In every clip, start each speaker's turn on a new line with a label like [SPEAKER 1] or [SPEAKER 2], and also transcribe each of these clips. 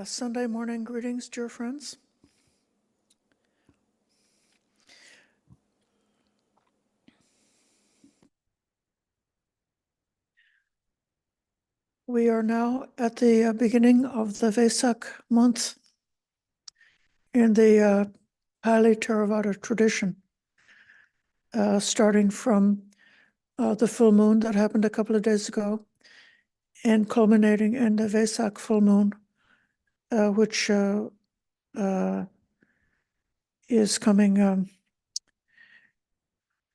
[SPEAKER 1] Sunday morning greetings, dear friends. We are now at the beginning of the Vesak month in the Pali Theravada tradition, starting from the full moon that happened a couple of days ago and culminating in the Vesak full moon, which is coming,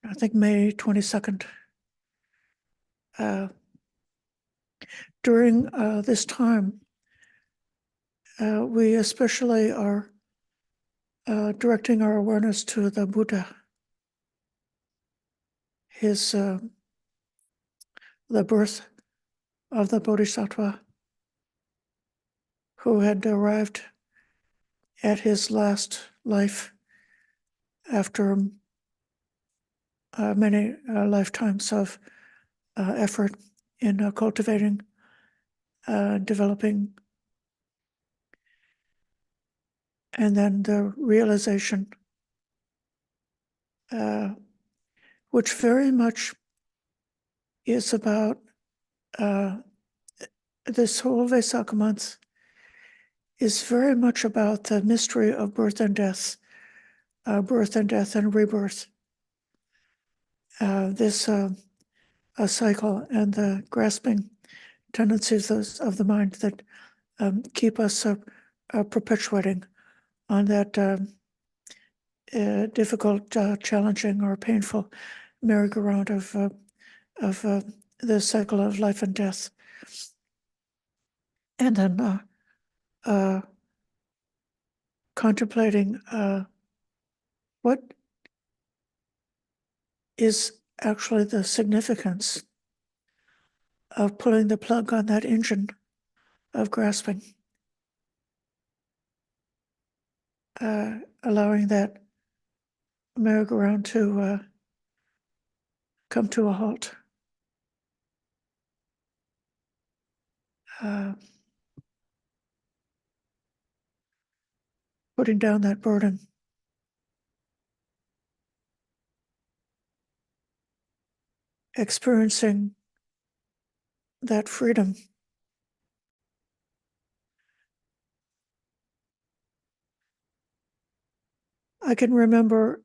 [SPEAKER 1] I think, May 22nd. During this time, we especially are directing our awareness to the Buddha, his the birth of the Bodhisattva, who had arrived at his last life after many lifetimes of effort in cultivating, developing, and then the realization, which very much is about this whole Vesak month, is very much about the mystery of birth and death and rebirth. This cycle and the grasping tendencies of the mind that keep us perpetuating on that difficult, challenging, or painful merry-go-round of the cycle of life and death. And then contemplating what is actually the significance of pulling the plug on that engine of grasping, allowing that merry-go-round to come to a halt. Putting down that burden. Experiencing that freedom. I can remember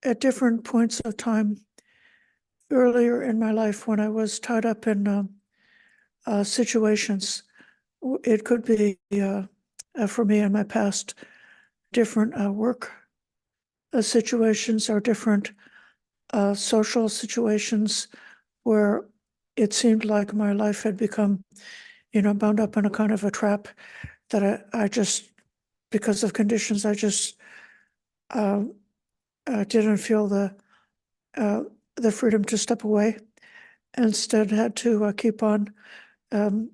[SPEAKER 1] at different points of time earlier in my life when I was tied up in situations. It could be, for me in my past, different work situations or different social situations where it seemed like my life had become, bound up in a kind of a trap that I just, because of conditions, I just didn't feel the freedom to step away. Instead, had to keep on, pulling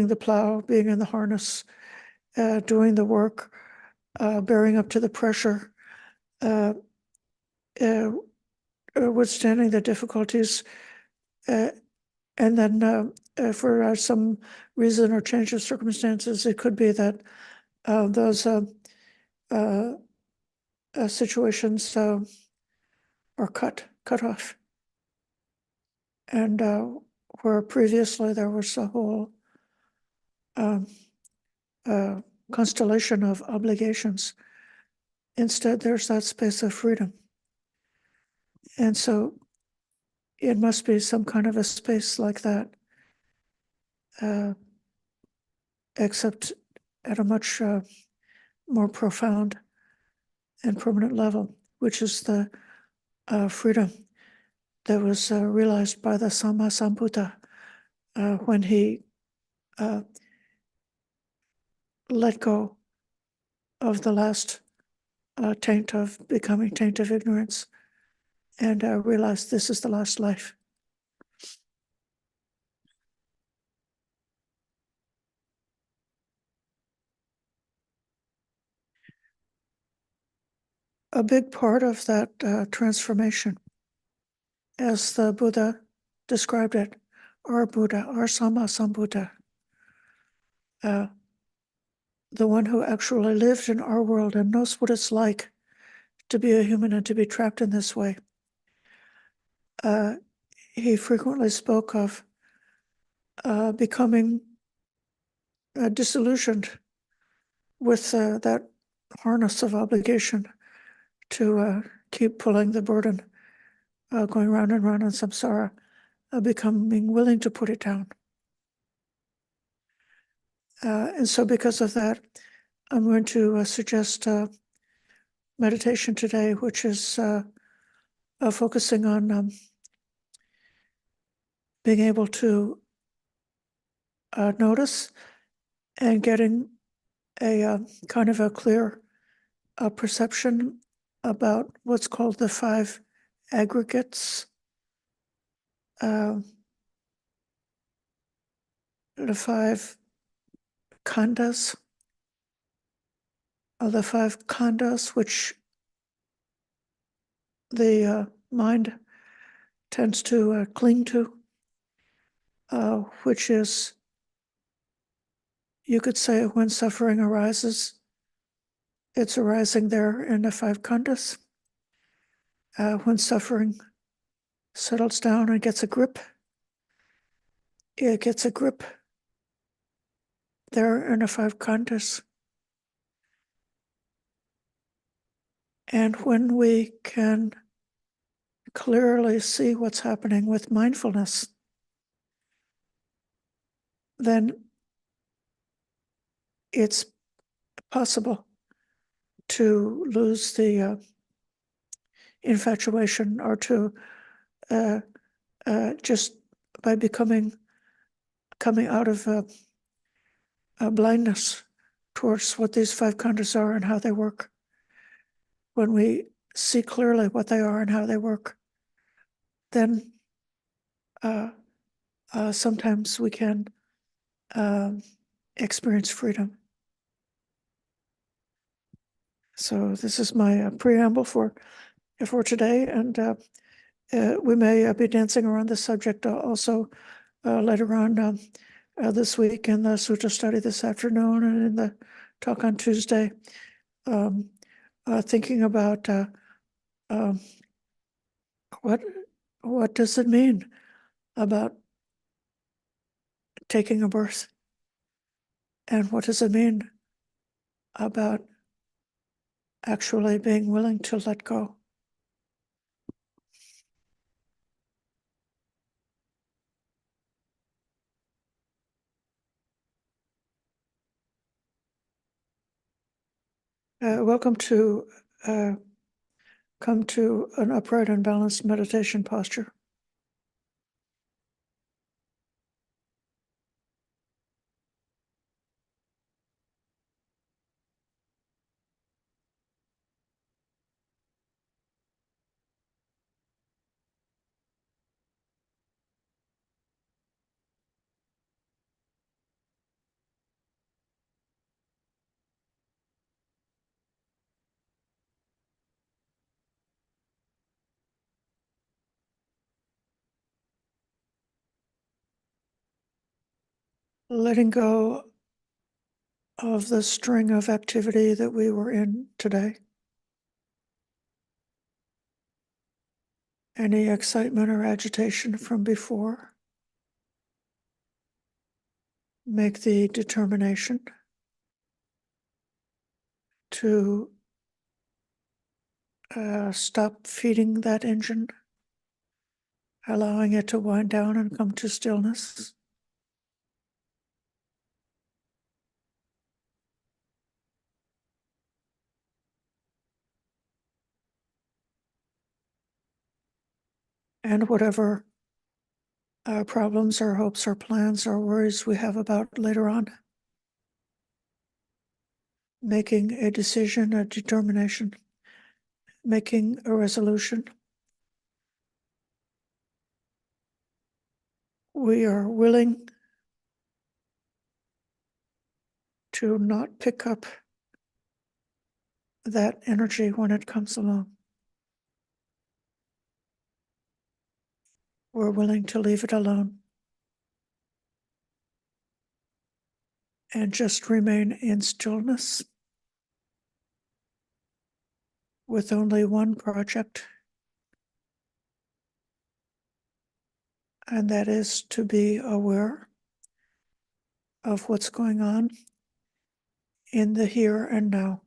[SPEAKER 1] the plow, being in the harness, doing the work, bearing up to the pressure, withstanding the difficulties, and then for some reason or change of circumstances, it could be that those situations are cut off, and where previously there was a whole constellation of obligations. Instead, there's that space of freedom. And so it must be some kind of a space like that, except at a much more profound and permanent level, which is the freedom that was realized by the Sama Sambuddha when he let go of the last taint of ignorance and realized this is the last life. A big part of that transformation, as the Buddha described it, our Buddha, our Sama Sambuddha, the one who actually lived in our world and knows what it's like to be a human and to be trapped in this way. He frequently spoke of becoming disillusioned with that harness of obligation to keep pulling the burden, going round and round in samsara, becoming willing to put it down. And so because of that, I'm going to suggest meditation today, which is focusing on being able to notice and getting a kind of a clear perception about what's called the five aggregates, the five khandas, the five khandas which the mind tends to cling to, which is, you could say, when suffering arises, it's arising there in the five khandas. When suffering settles down and gets a grip, it gets a grip there in the five khandas. And when we can clearly see what's happening with mindfulness, then it's possible to lose the infatuation, or to just by coming out of blindness towards what these five khandhas are and how they work. When we see clearly what they are and how they work, then sometimes we can experience freedom. So this is my preamble for today, and we may be dancing around this subject also later on this week in the Sutra study this afternoon and in the talk on Tuesday, thinking about um, what does it mean about taking a birth, and what does it mean about actually being willing to let go. Welcome to come to an upright and balanced meditation posture. Letting go of the string of activity that we were in today. Any excitement or agitation from before. Make the determination to stop feeding that engine, allowing it to wind down and come to stillness. And whatever problems or hopes or plans or worries we have about later on, making a decision, a determination, making a resolution. We are willing to not pick up that energy when it comes along. We're willing to leave it alone and just remain in stillness with only one project, and that is to be aware of what's going on in the here and now.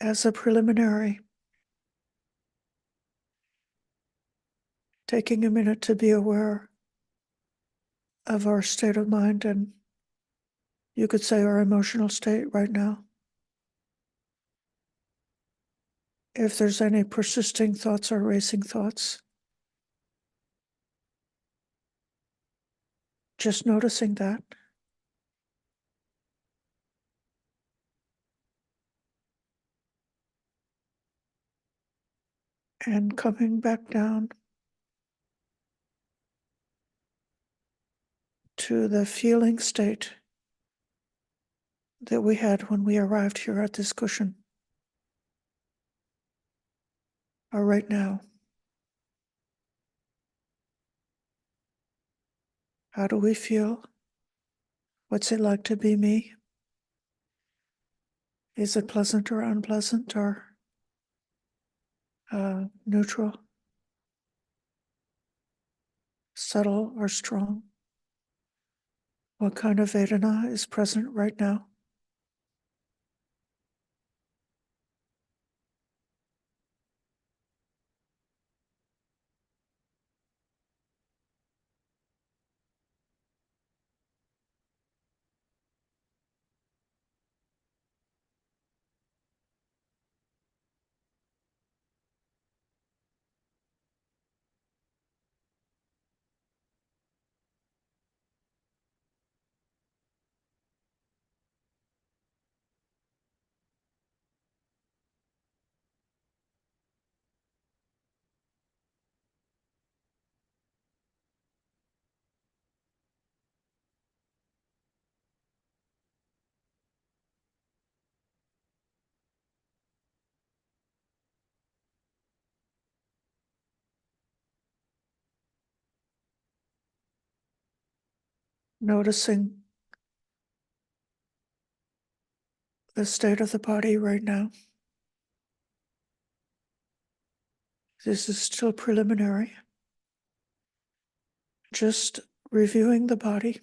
[SPEAKER 1] As a preliminary, taking a minute to be aware of our state of mind, and you could say our emotional state right now. If there's any persisting thoughts or racing thoughts, just noticing that. And coming back down to the feeling state that we had when we arrived here at this cushion, or right now. How do we feel? What's it like to be me? Is it pleasant or unpleasant or neutral, subtle or strong? What kind of Vedana is present right now? Noticing the state of the body right now. This is still preliminary. Just reviewing the body.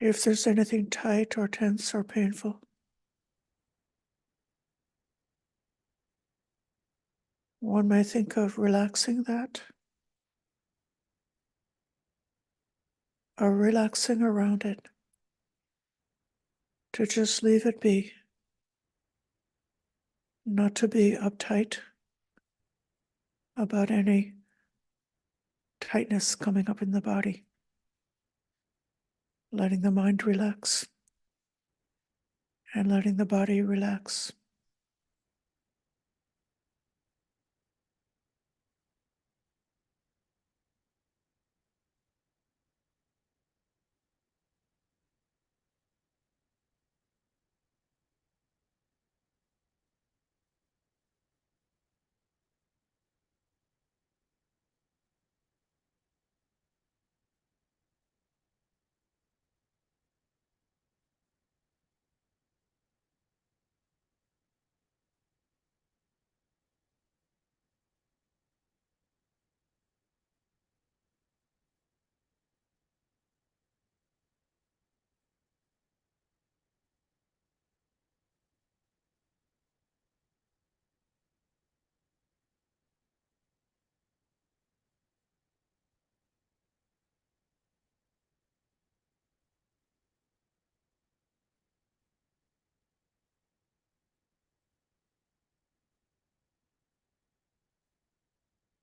[SPEAKER 1] If there's anything tight or tense or painful, one may think of relaxing that or relaxing around it, to just leave it be, not to be uptight about any tightness coming up in the body, letting the mind relax and letting the body relax.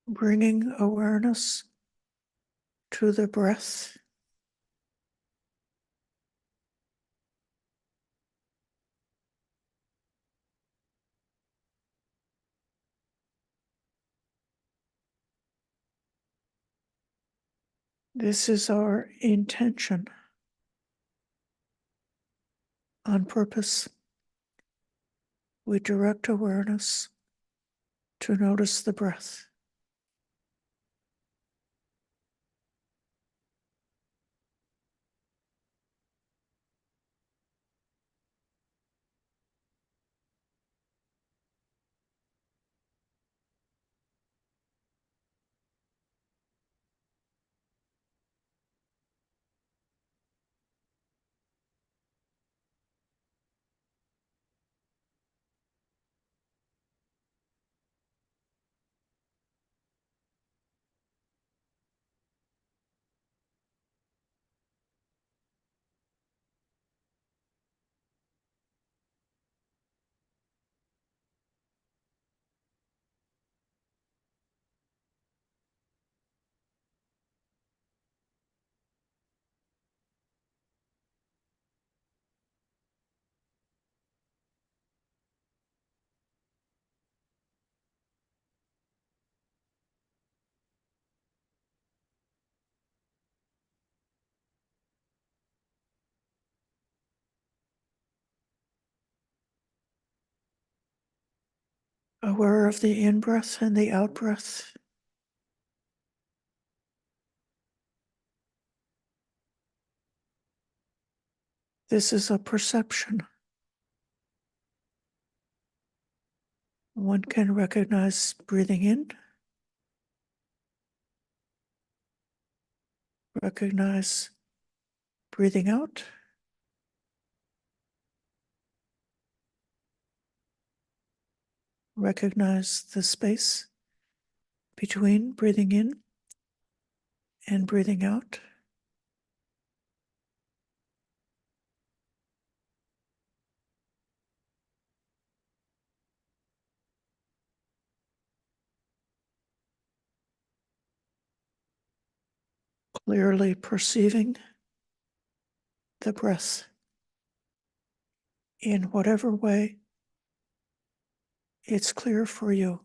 [SPEAKER 1] bringing awareness to the breath. This is our intention on purpose. We direct awareness to notice the breath. Aware of the in-breath and the out-breath. This is a perception. One can recognize breathing in, recognize breathing out, recognize the space between breathing in and breathing out. Clearly perceiving the breath in whatever way it's clear for you.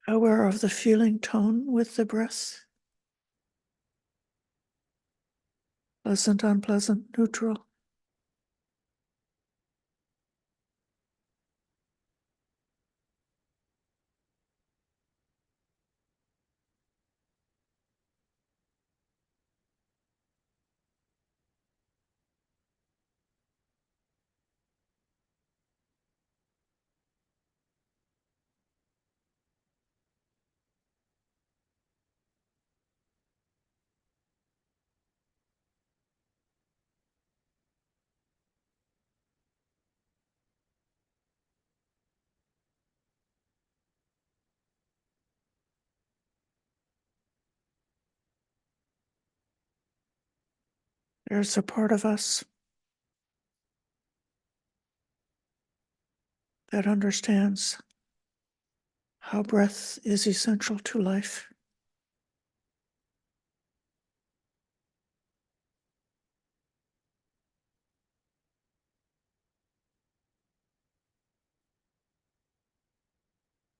[SPEAKER 1] Aware of the feeling tone with the breath. Pleasant, unpleasant, neutral. There's a part of us that understands how breath is essential to life.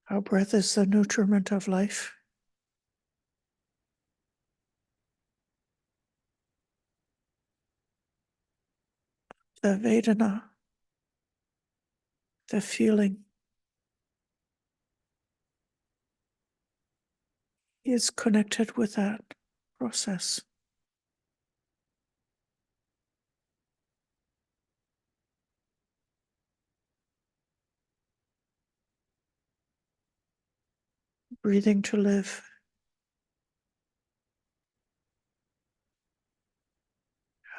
[SPEAKER 1] How breath is the nutriment of life. The Vedana, the feeling, is connected with that process. Breathing to live.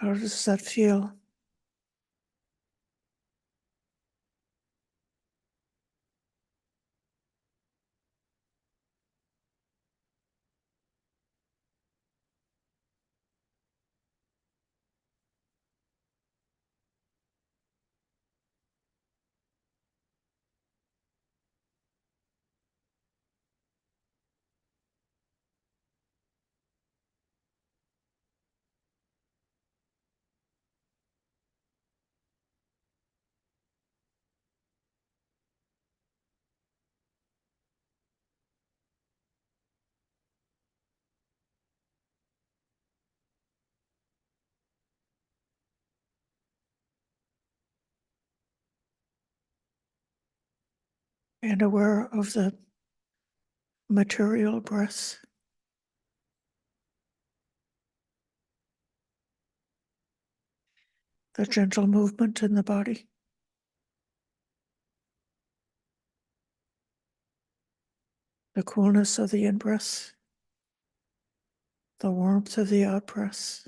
[SPEAKER 1] How does that feel? And aware of the material breath, the gentle movement in the body, the coolness of the in-breath, the warmth of the out-breath.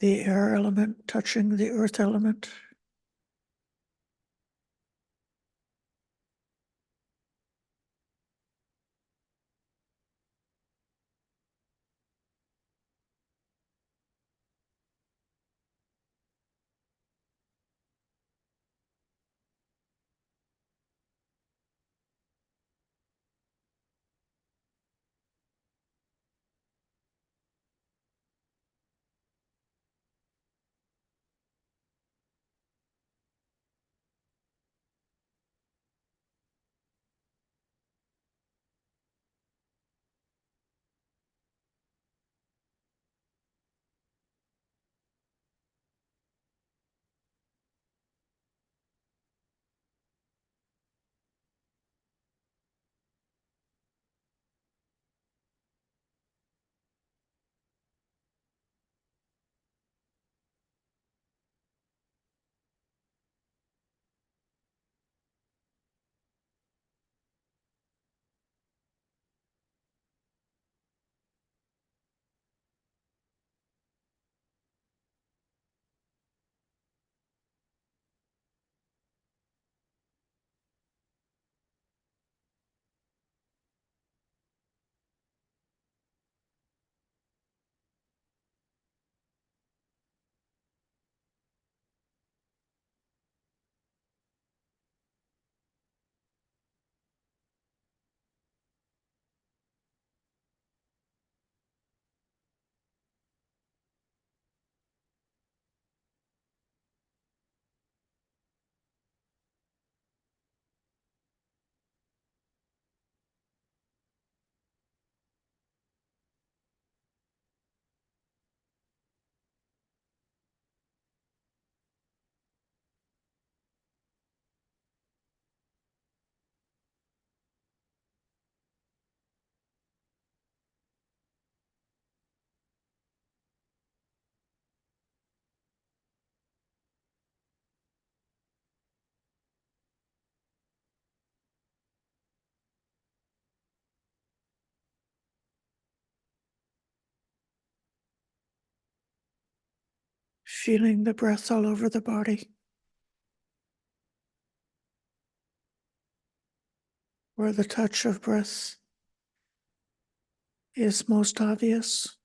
[SPEAKER 1] The air element touching the earth element. feeling the breath all over the body, where the touch of breath is most obvious,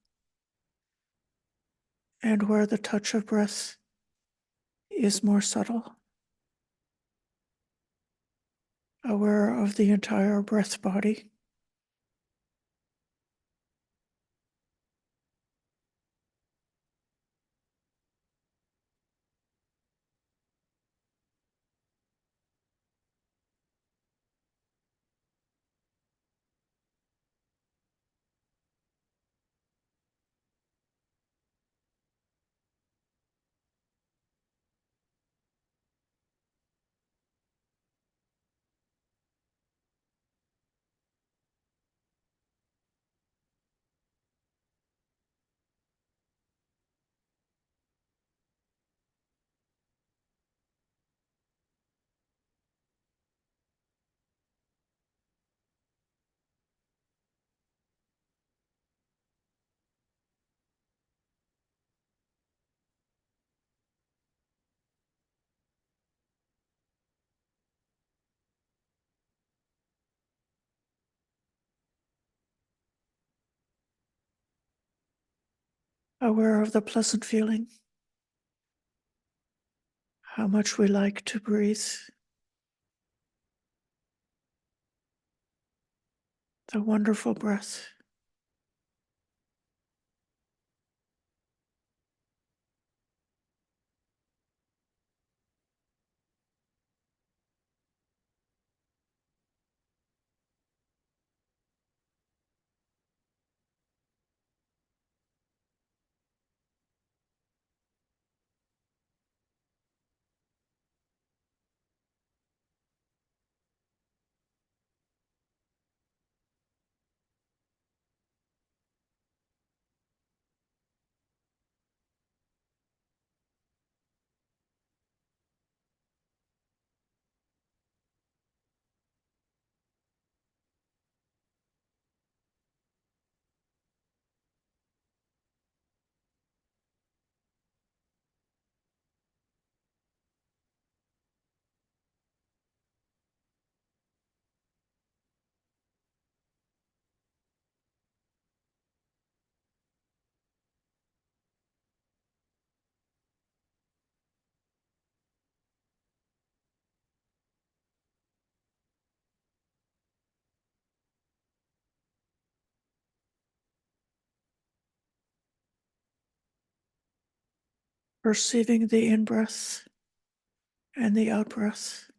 [SPEAKER 1] and where the touch of breath is more subtle. Aware of the entire breath body. Aware of the pleasant feeling, how much we like to breathe, the wonderful breath. Perceiving the in-breath and the out-breath.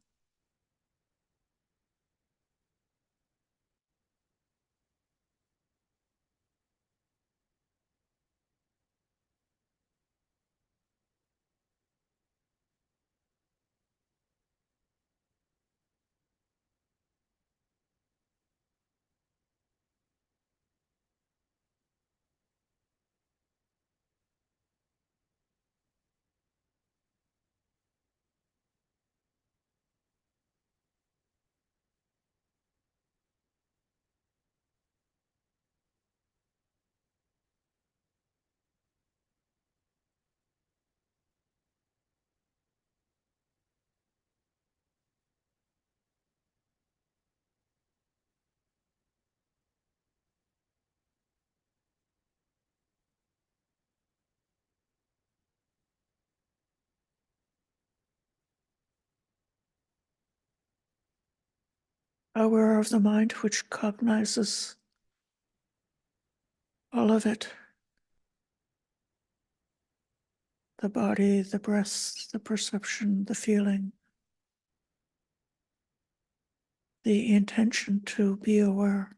[SPEAKER 1] Aware of the mind which cognizes all of it. The body, the breath, the perception, the feeling, the intention to be aware.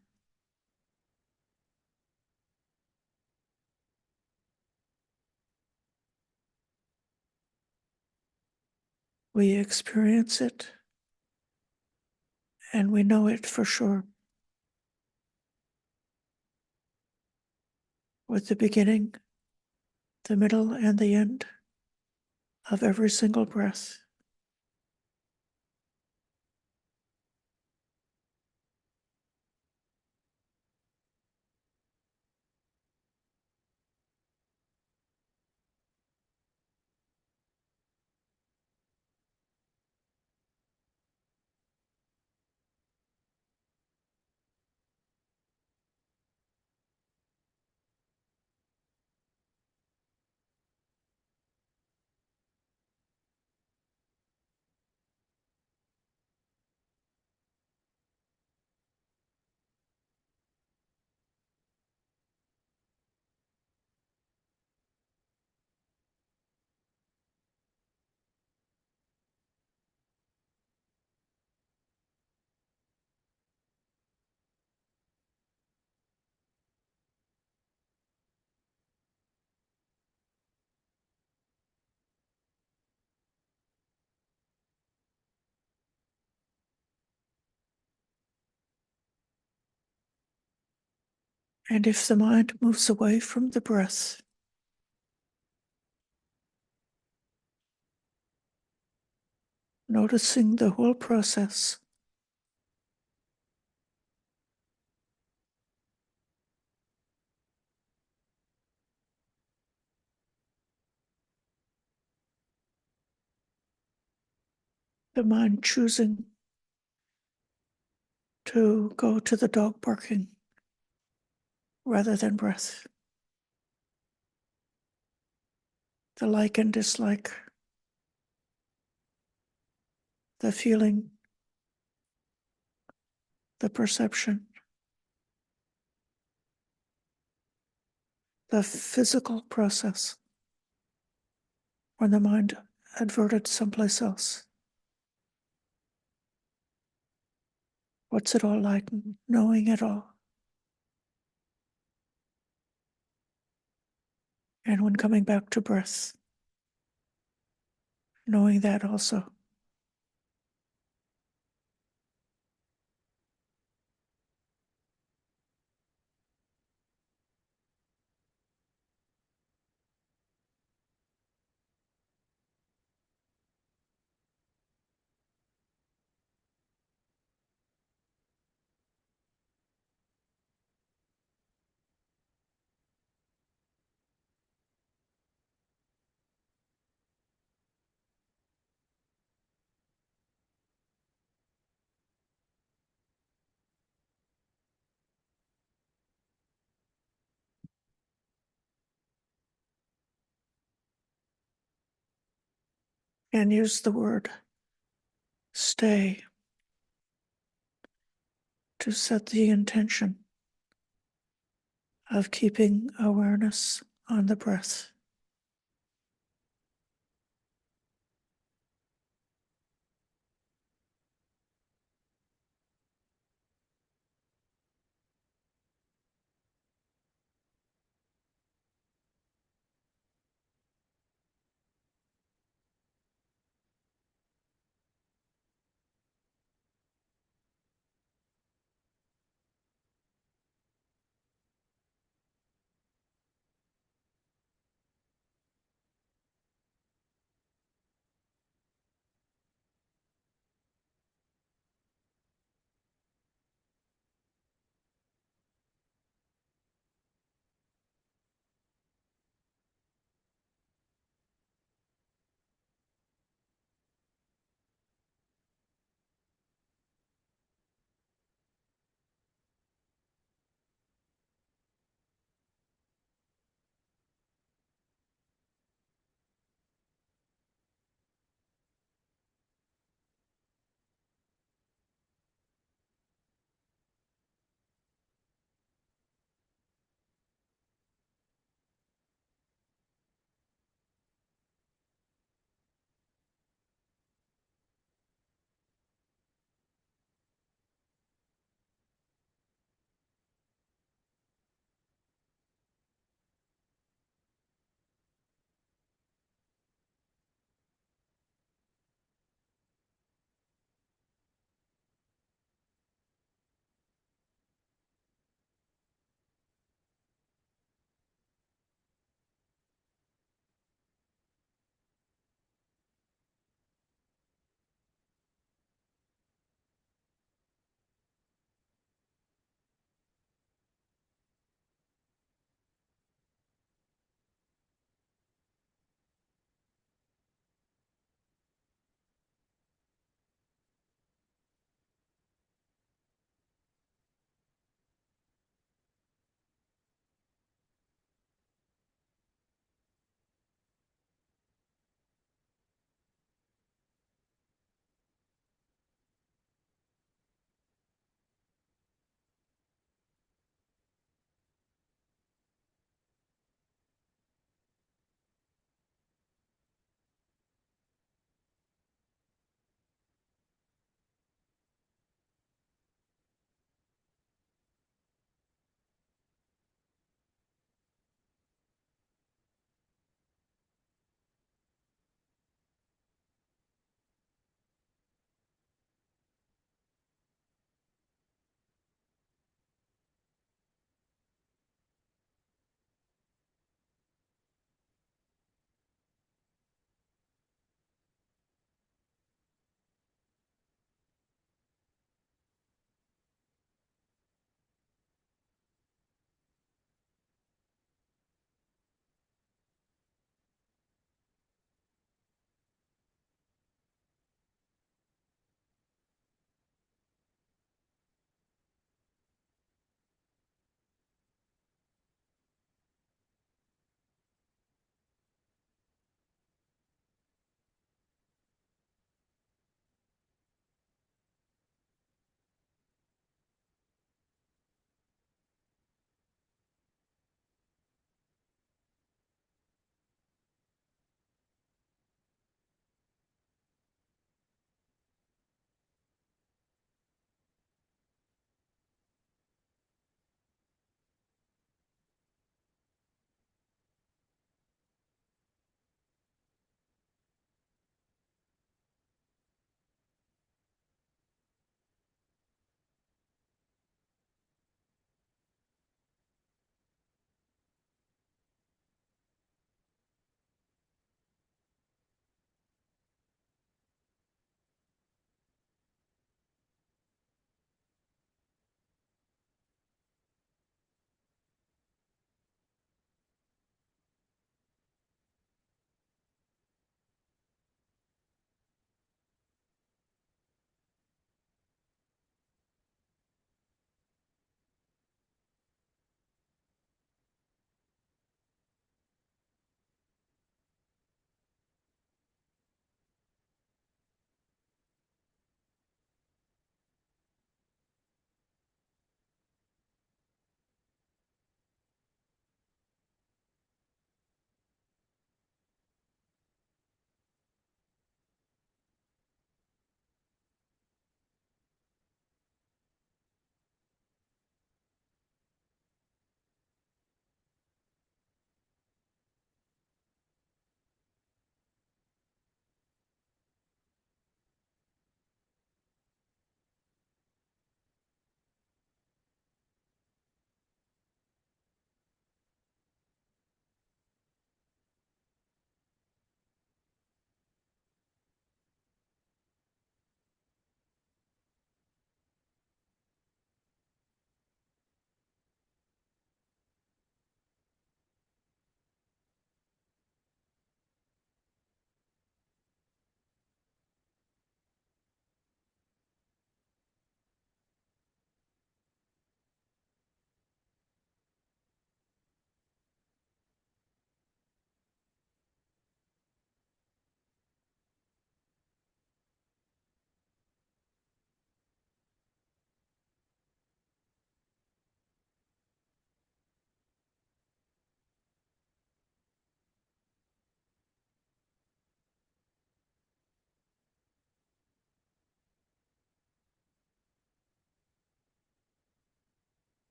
[SPEAKER 1] We experience it and we know it for sure. With the beginning, the middle, and the end of every single breath. And if the mind moves away from the breath, noticing the whole process, the mind choosing to go to the dog barking rather than breath, the like and dislike, the feeling, the perception, the physical process when the mind adverted someplace else. What's it all like, knowing it all? And when coming back to breath, knowing that also. And use the word stay to set the intention of keeping awareness on the breath.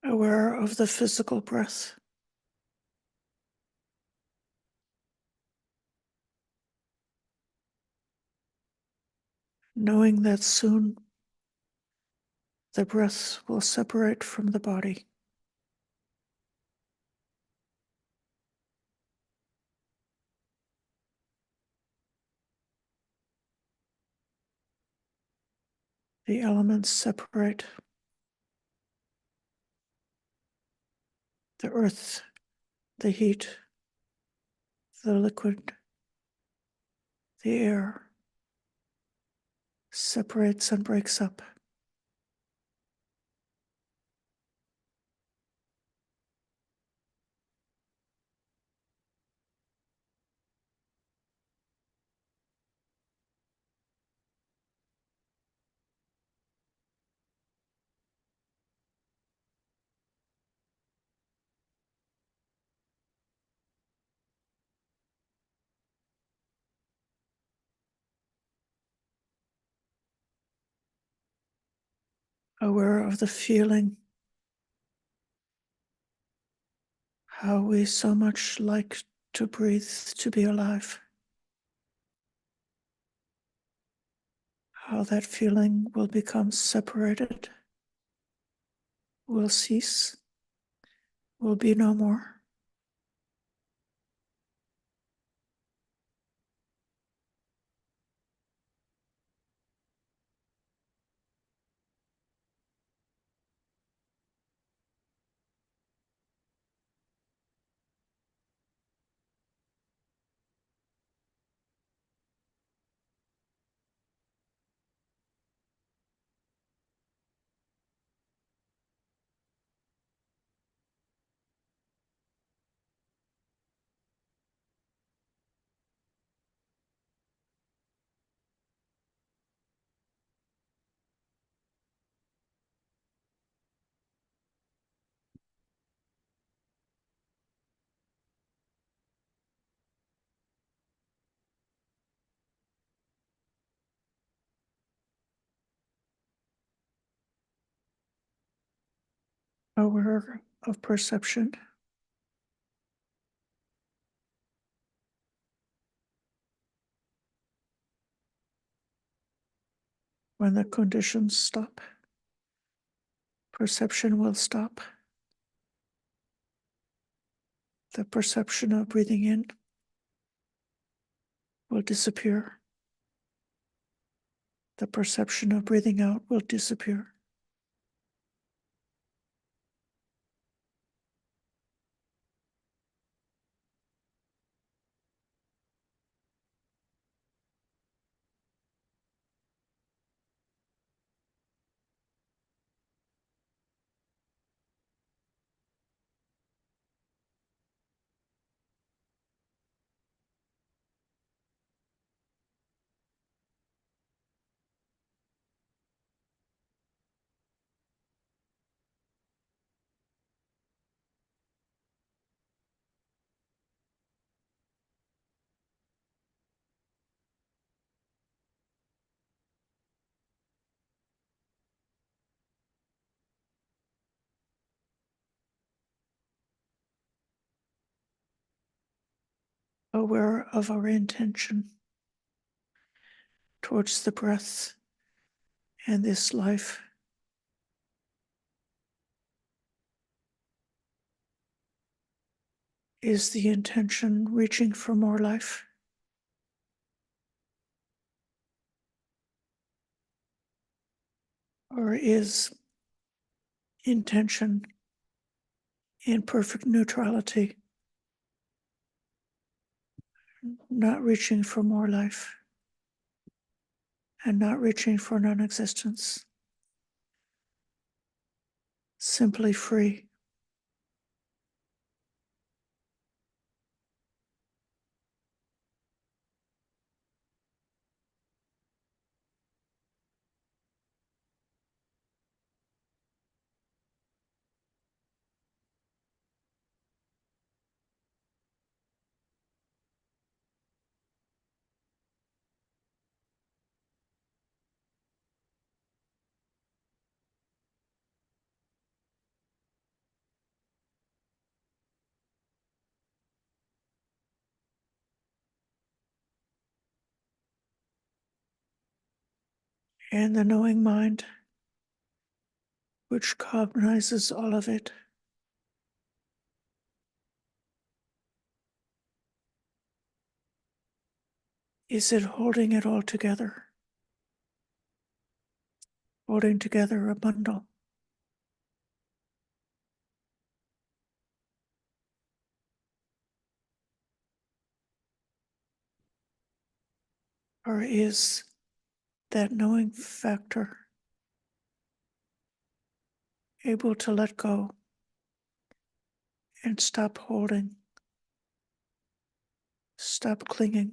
[SPEAKER 1] aware of the physical breath, knowing that soon the breath will separate from the body. The elements separate. The earth, the heat, the liquid, the air separates and breaks up. Aware of the feeling, how we so much like to breathe, to be alive, how that feeling will become separated, will cease, will be no more. Aware of perception, when the conditions stop, perception will stop. The perception of breathing in will disappear. The perception of breathing out will disappear. Aware of our intention towards the breath and this life. Is the intention reaching for more life? Or is intention in perfect neutrality, not reaching for more life and not reaching for non-existence, simply free? and the knowing mind, which cognizes all of it. Is it holding it all together? Holding together a bundle? Or is that knowing factor able to let go and stop holding, stop clinging?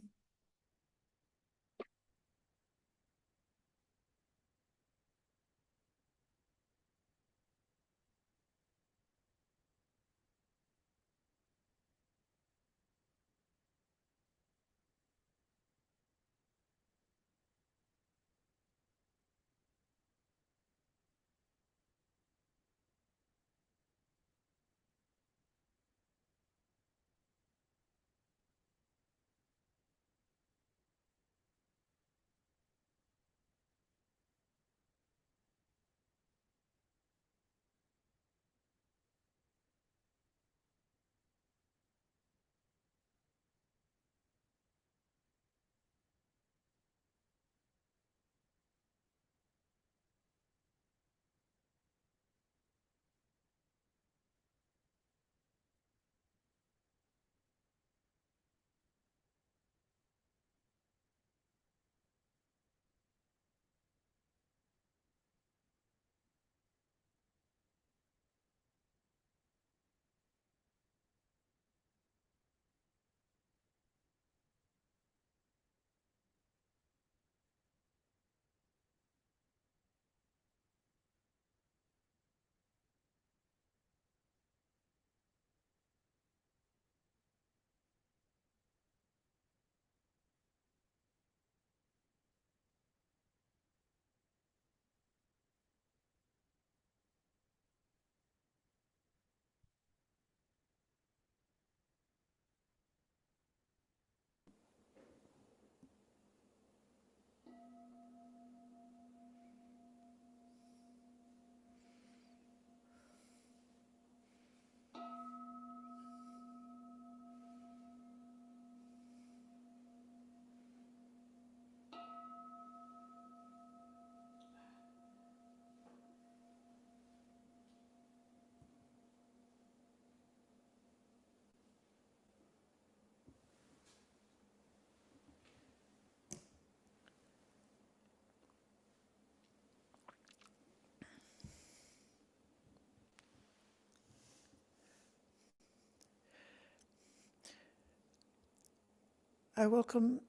[SPEAKER 1] I welcome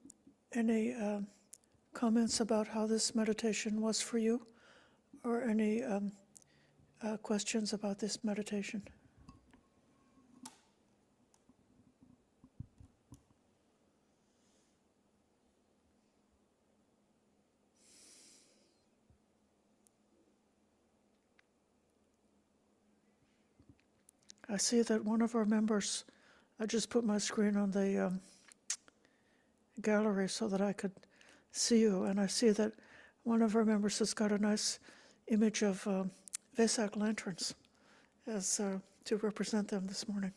[SPEAKER 1] any comments about how this meditation was for you, or any questions about this meditation. I see that one of our members, I just put my screen on the gallery so that I could see you, and I see that one of our members has got a nice image of Vesak lanterns as to represent them this morning.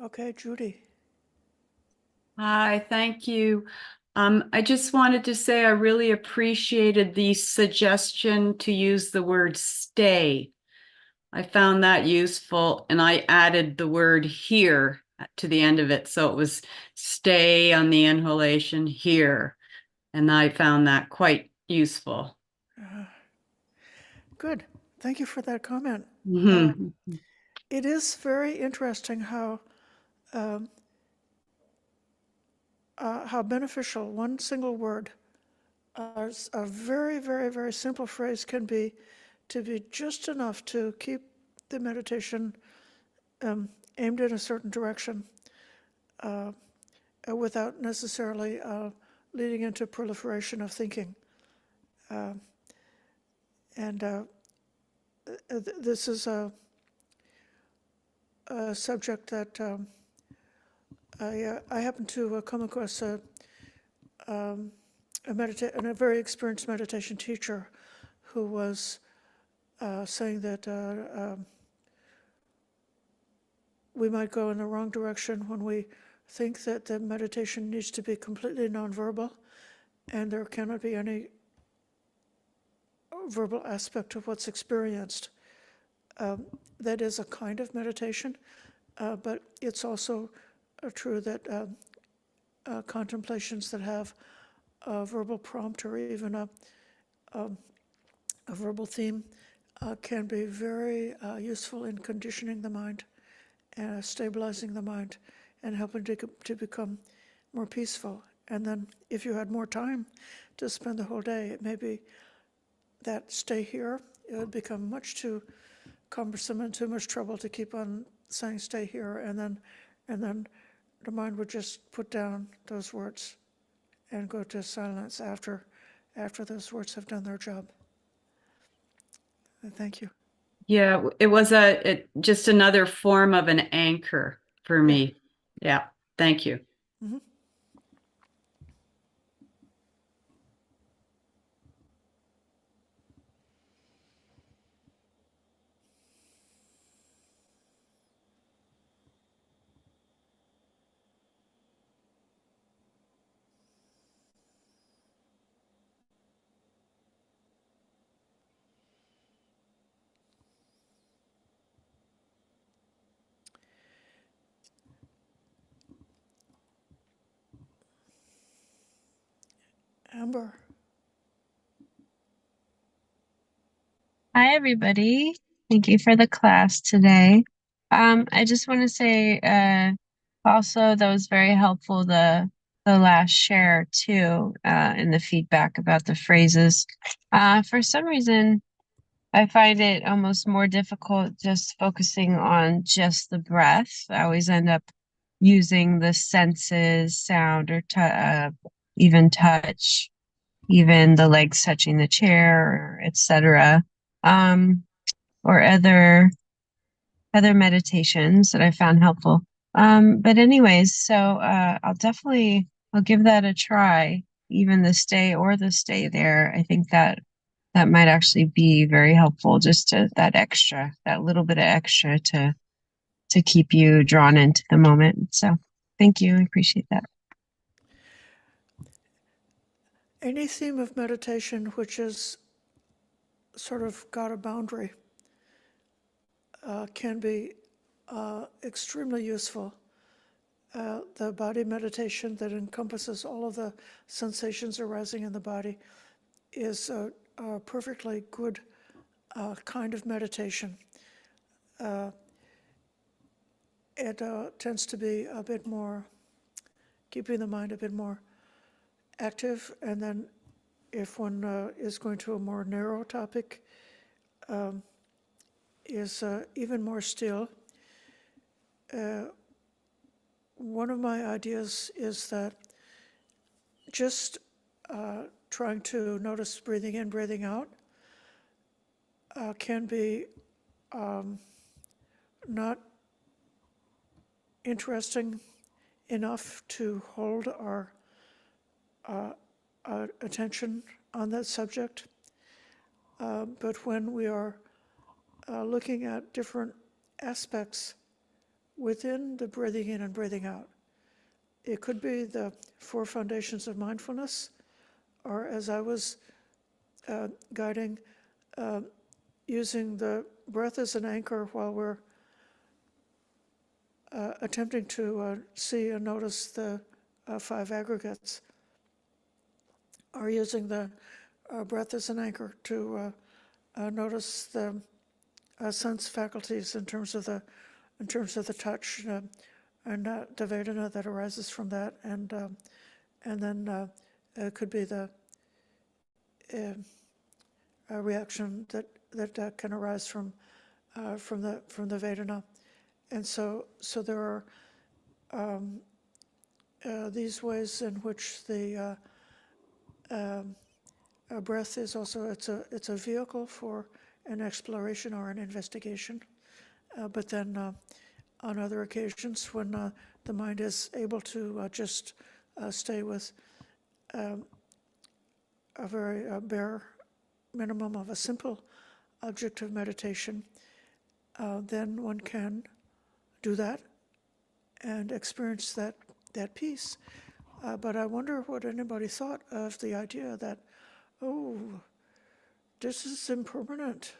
[SPEAKER 1] Okay, Judy.
[SPEAKER 2] Hi, thank you. I just wanted to say I really appreciated the suggestion to use the word stay. I found that useful, and I added the word here to the end of it. So it was stay on the inhalation here. And I found that quite useful.
[SPEAKER 1] Good. Thank you for that comment.
[SPEAKER 2] Mhm.
[SPEAKER 1] It is very interesting how beneficial one single word, a very, very, very simple phrase can be, to be just enough to keep the meditation aimed in a certain direction without necessarily leading into proliferation of thinking. This is a subject that I happened to come across a very experienced meditation teacher who was saying that we might go in the wrong direction when we think that the meditation needs to be completely nonverbal, and there cannot be any verbal aspect of what's experienced. That is a kind of meditation, but it's also true that contemplations that have a verbal prompt or even a verbal theme can be very useful in conditioning the mind, stabilizing the mind, and helping to become more peaceful. And then if you had more time to spend the whole day, it may be that stay here, it would become much too cumbersome and too much trouble to keep on saying stay here, and then the mind would just put down those words and go to silence after those words have done their job. Thank you.
[SPEAKER 2] Yeah, it was just another form of an anchor for me. Yeah, thank you.
[SPEAKER 1] Mm-hmm. Amber.
[SPEAKER 3] Hi, everybody. Thank you for the class today. I just want to say also that was very helpful, the last share too, in the feedback about the phrases. For some reason, I find it almost more difficult just focusing on just the breath. I always end up using the senses, sound, or even touch, even the legs touching the chair, etc. Or other meditations that I found helpful. But anyways, so I'll give that a try, even the stay or the stay there. I think that might actually be very helpful, just to that little bit of extra to keep you drawn into the moment. So thank you. I appreciate that.
[SPEAKER 1] Any theme of meditation which has sort of got a boundary can be extremely useful. The body meditation that encompasses all of the sensations arising in the body is a perfectly good kind of meditation. It tends to be a bit more, keeping the mind a bit more active, and then if one is going to a more narrow topic, is even more still. One of my ideas is that just trying to notice breathing in, breathing out can be not interesting enough to hold our attention on that subject. But when we are looking at different aspects within the breathing in and breathing out, it could be the 4 foundations of mindfulness, or as I was guiding, using the breath as an anchor while we're attempting to see and notice the 5 aggregates, or using the breath as an anchor to notice the sense faculties in terms of the touch and the Vedana that arises from that, and then it could be the reaction that can arise from the Vedana, and so there are these ways in which the breath is also it's a vehicle for an exploration or an investigation, but then on other occasions when the mind is able to just stay with a very bare minimum of a simple object of meditation, then one can do that and experience that peace. But I wonder what anybody thought of the idea that, oh, this is impermanent.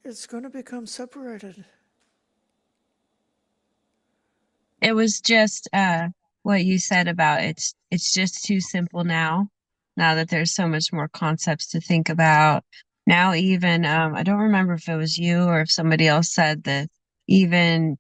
[SPEAKER 1] It's going to become separated.
[SPEAKER 3] It was just what you said about it's just too simple now that there's so much more concepts to think about. Now even I don't remember if it was you or if somebody else said that even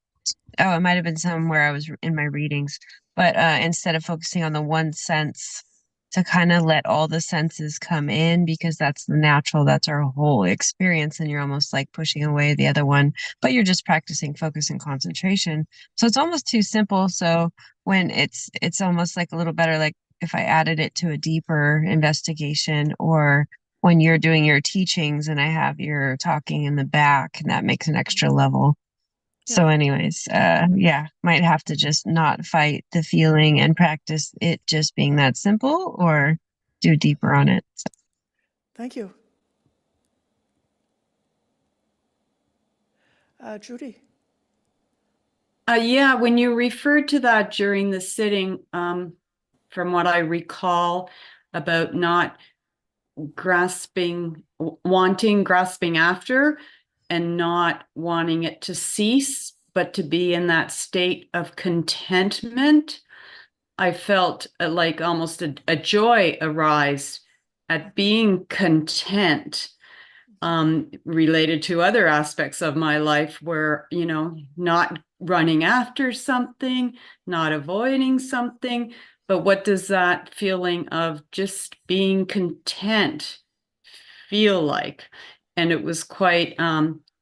[SPEAKER 3] it might have been somewhere I was in my readings, but instead of focusing on the one sense, to kind of let all the senses come in, because that's the natural, that's our whole experience, and you're almost like pushing away the other one, but you're just practicing focus and concentration. So it's almost too simple. So when it's almost like a little better, like if I added it to a deeper investigation, or when you're doing your teachings and I have your talking in the back, and that makes an extra level. So anyways, might have to just not fight the feeling and practice it just being that simple, or do deeper on it. So.
[SPEAKER 1] Thank you. Judy.
[SPEAKER 2] Yeah, when you referred to that during the sitting, from what I recall about not grasping after and not wanting it to cease, but to be in that state of contentment, I felt like almost a joy arise at being content, related to other aspects of my life where, not running after something, not avoiding something, but what does that feeling of just being content feel like? And it was quite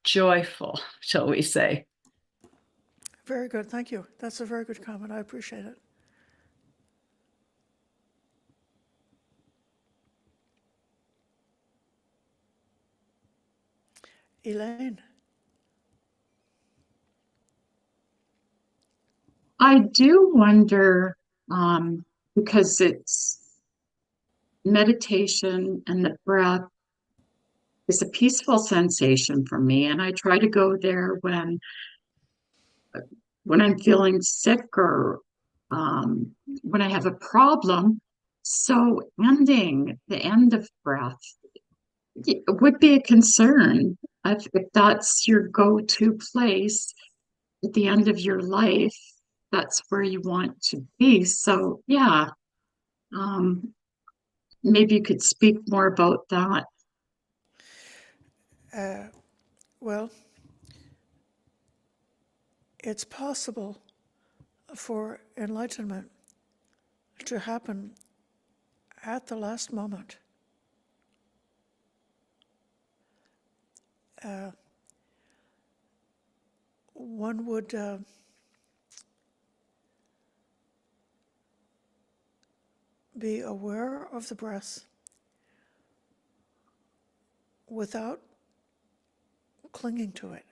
[SPEAKER 2] joyful, shall we say.
[SPEAKER 1] Very good. Thank you. That's a very good comment. I appreciate it. Elaine.
[SPEAKER 4] I do wonder, because it's meditation and the breath is a peaceful sensation for me, and I try to go there when I'm feeling sick, or when I have a problem. So ending the end of breath would be a concern if that's your go-to place at the end of your life. That's where you want to be. So yeah, maybe you could speak more about that.
[SPEAKER 1] Well, it's possible for enlightenment to happen at the last moment. One would be aware of the breath without clinging to it.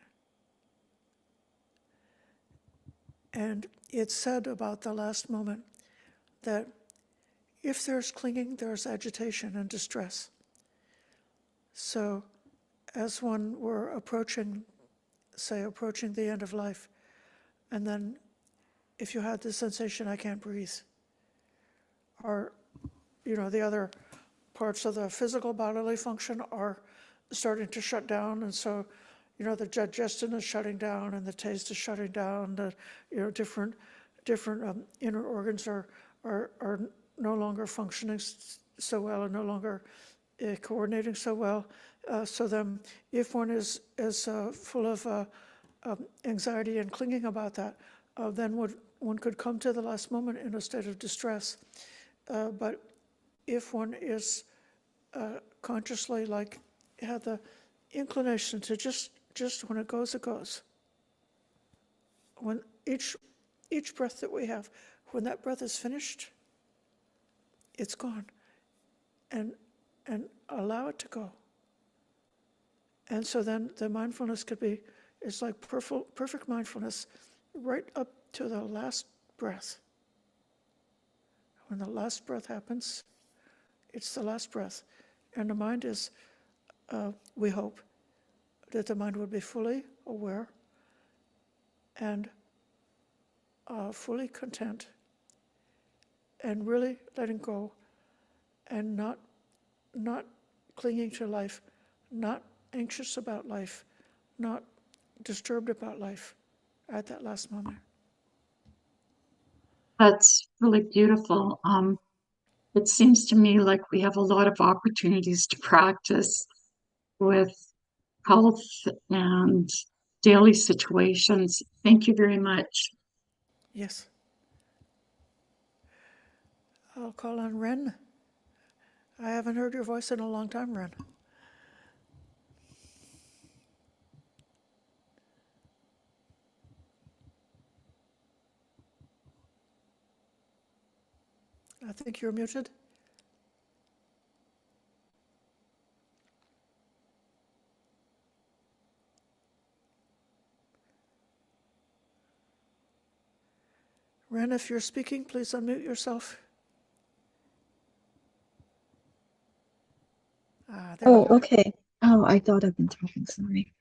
[SPEAKER 1] And it's said about the last moment that if there's clinging, there's agitation and distress. So as one were approaching the end of life, and then if you had the sensation, I can't breathe, or, the other parts of the physical bodily function are starting to shut down, and so the digestion is shutting down and the taste is shutting down, different inner organs are no longer functioning so well and no longer coordinating so well. So then if one is full of anxiety and clinging about that, then one could come to the last moment in a state of distress. But if one is consciously had the inclination to just when it goes, it goes. When each breath that we have, when that breath is finished, it's gone. And allow it to go. And so then the mindfulness it's like perfect mindfulness right up to the last breath. When the last breath happens, it's the last breath. And the mind is, we hope, that the mind would be fully aware and fully content and really letting go and not clinging to life, not anxious about life, not disturbed about life at that last moment.
[SPEAKER 4] That's really beautiful. It seems to me like we have a lot of opportunities to practice with health and daily situations. Thank you very much.
[SPEAKER 1] Yes. I'll call on Ren. I haven't heard your voice in a long time, Ren. I think you're muted. Ren, if you're speaking, please unmute yourself. There
[SPEAKER 5] Oh,
[SPEAKER 1] you go.
[SPEAKER 5] okay. Oh, I thought I've been talking, sorry.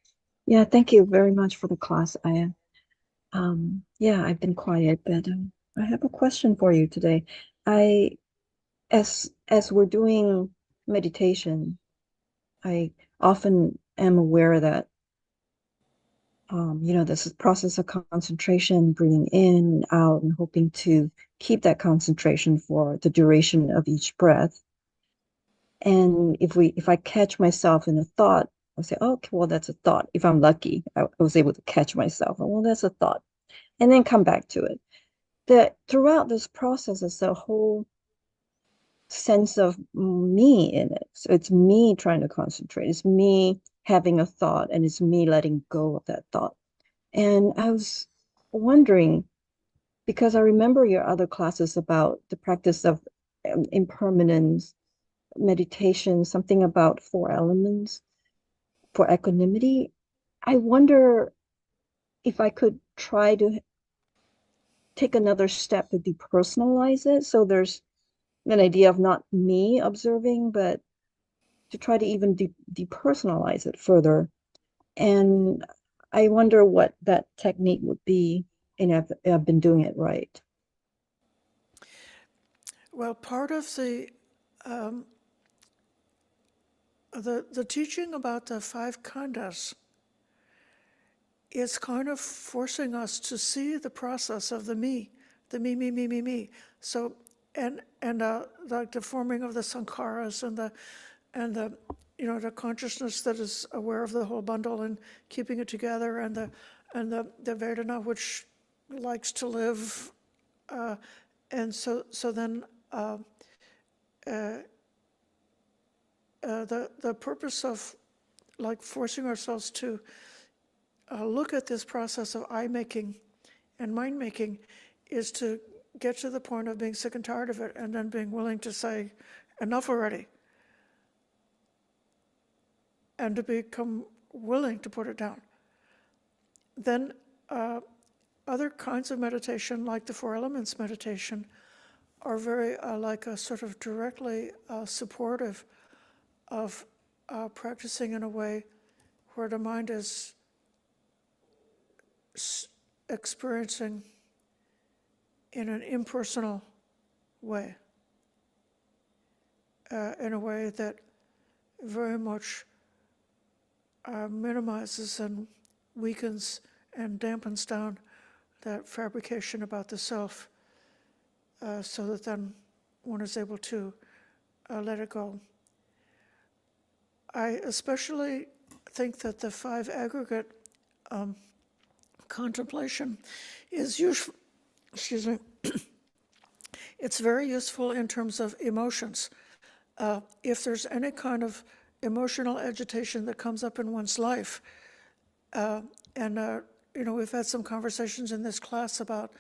[SPEAKER 5] Yeah, thank you very much for the class. Yeah, I've been quiet, but I have a question for you today. I, as we're doing meditation, I often am aware that, this is process of concentration, breathing in and out, and hoping to keep that concentration for the duration of each breath. And if I catch myself in a thought, I'll say, oh, okay, well, that's a thought. If I'm lucky, I was able to catch myself. Well, that's a thought. And then come back to it. That throughout this process is a whole sense of me in it. So it's me trying to concentrate. It's me having a thought, and it's me letting go of that thought. And I was wondering, because I remember your other classes about the practice of impermanence, meditation, something about 4 elements for equanimity. I wonder if I could try to take another step to depersonalize it. So there's an idea of not me observing, but to try to even depersonalize it further. And I wonder what that technique would be, and if I've been doing it right.
[SPEAKER 1] Well, part of the teaching about the 5 khandhas is kind of forcing us to see the process of the me. So, and like the forming of the sankharas and the the consciousness that is aware of the whole bundle and keeping it together, and the Vedana which likes to live, and so then the purpose of like forcing ourselves to look at this process of I-making and mind-making is to get to the point of being sick and tired of it, and then being willing to say, enough already, and to become willing to put it down. Then other kinds of meditation, like the 4 elements meditation, are very like a sort of directly supportive of practicing in a way where the mind is experiencing in an impersonal way, in a way that very much minimizes and weakens and dampens down that fabrication about the self, so that then one is able to let it go. I especially think that the 5 aggregate contemplation is useful. Excuse me. It's very useful in terms of emotions. If there's any kind of emotional agitation that comes up in one's life, we've had some conversations in this class about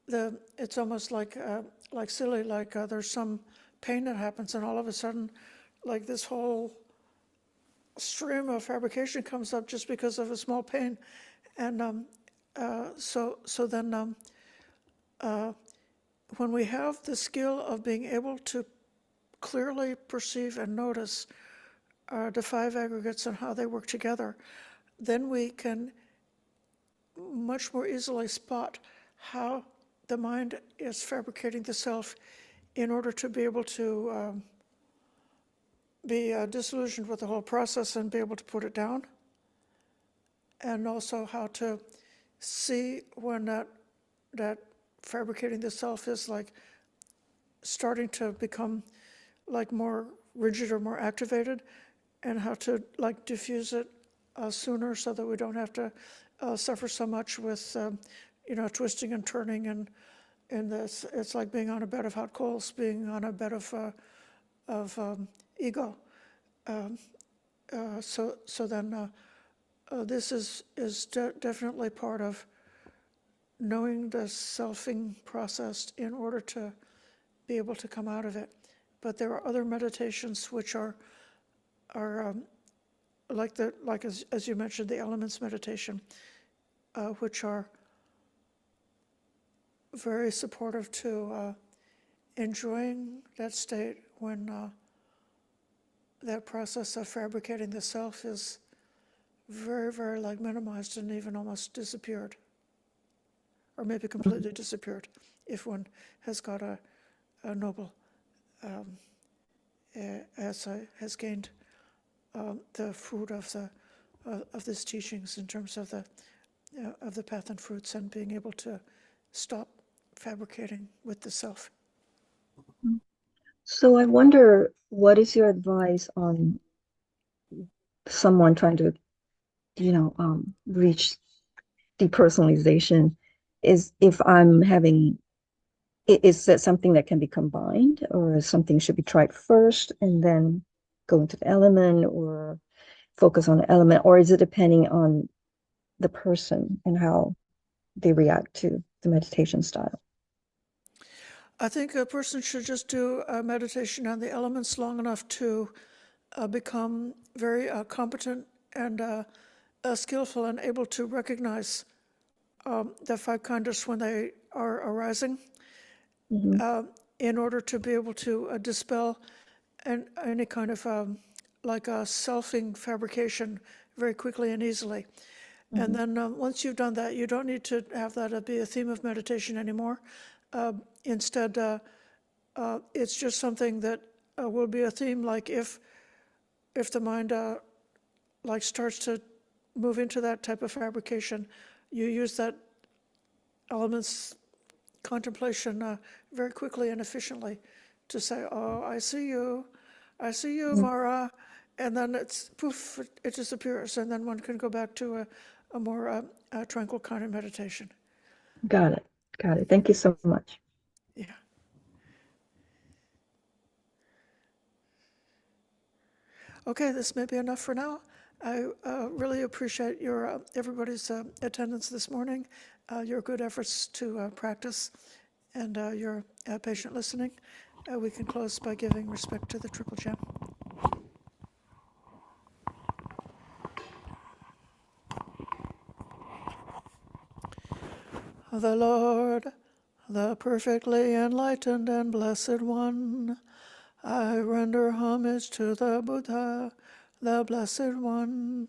[SPEAKER 1] it's almost like silly, there's some pain that happens, and all of a sudden, like this whole stream of fabrication comes up just because of a small pain, and then when we have the skill of being able to clearly perceive and notice the 5 aggregates and how they work together, then we can much more easily spot how the mind is fabricating the self in order to be able to be disillusioned with the whole process and be able to put it down, and also how to see when that fabricating the self is like starting to become like more rigid or more activated, and how to like diffuse it sooner so that we don't have to suffer so much with twisting and turning and this. It's like being on a bed of hot coals, being on a bed of ego. So then this is definitely part of knowing the selfing process in order to be able to come out of it. But there are other meditations which are like as you mentioned, the elements meditation, which are very supportive to enjoying that state when that process of fabricating the self is very, very like minimized and even almost disappeared, or maybe completely disappeared if one has got a noble, has gained the fruit of these teachings in terms of the path and fruits, and being able to stop fabricating with the self.
[SPEAKER 5] So I wonder, what is your advice on someone trying to, reach depersonalization? Is if I'm having, is that something that can be combined, or something should be tried first and then go into the element, or focus on the element, or is it depending on the person and how they react to the meditation style?
[SPEAKER 1] I think a person should just do a meditation on the elements long enough to become very competent and skillful and able to recognize the 5 khandhas when they are arising, in order to be able to dispel any kind of like a selfing fabrication very quickly and easily. And then once you've done that, you don't need to have that be a theme of meditation anymore. Instead, it's just something that will be a theme, like if the mind like starts to move into that type of fabrication, you use that elements contemplation very quickly and efficiently to say, oh, I see you, Mara, and then it's poof, it disappears, and then one can go back to a more tranquil kind of meditation.
[SPEAKER 5] Got it. Thank you so much.
[SPEAKER 1] Yeah. Okay, this may be enough for now. I really appreciate your everybody's attendance this morning, your good efforts to practice, and your patient listening. We can close by giving respect to the Triple Gem. The Lord, the perfectly enlightened and blessed one, I render homage to the Buddha, the Blessed One.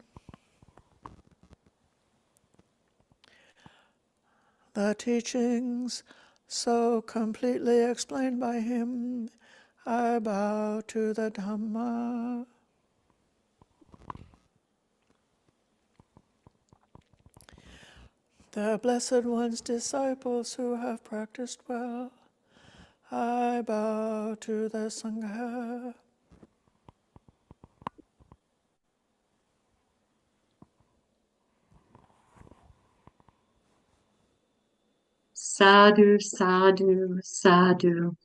[SPEAKER 1] The teachings so completely explained by him, I bow to the Dhamma. The Blessed One's disciples who have practiced well, I bow to the Sangha.
[SPEAKER 4] Sadhu, sadhu, sadhu.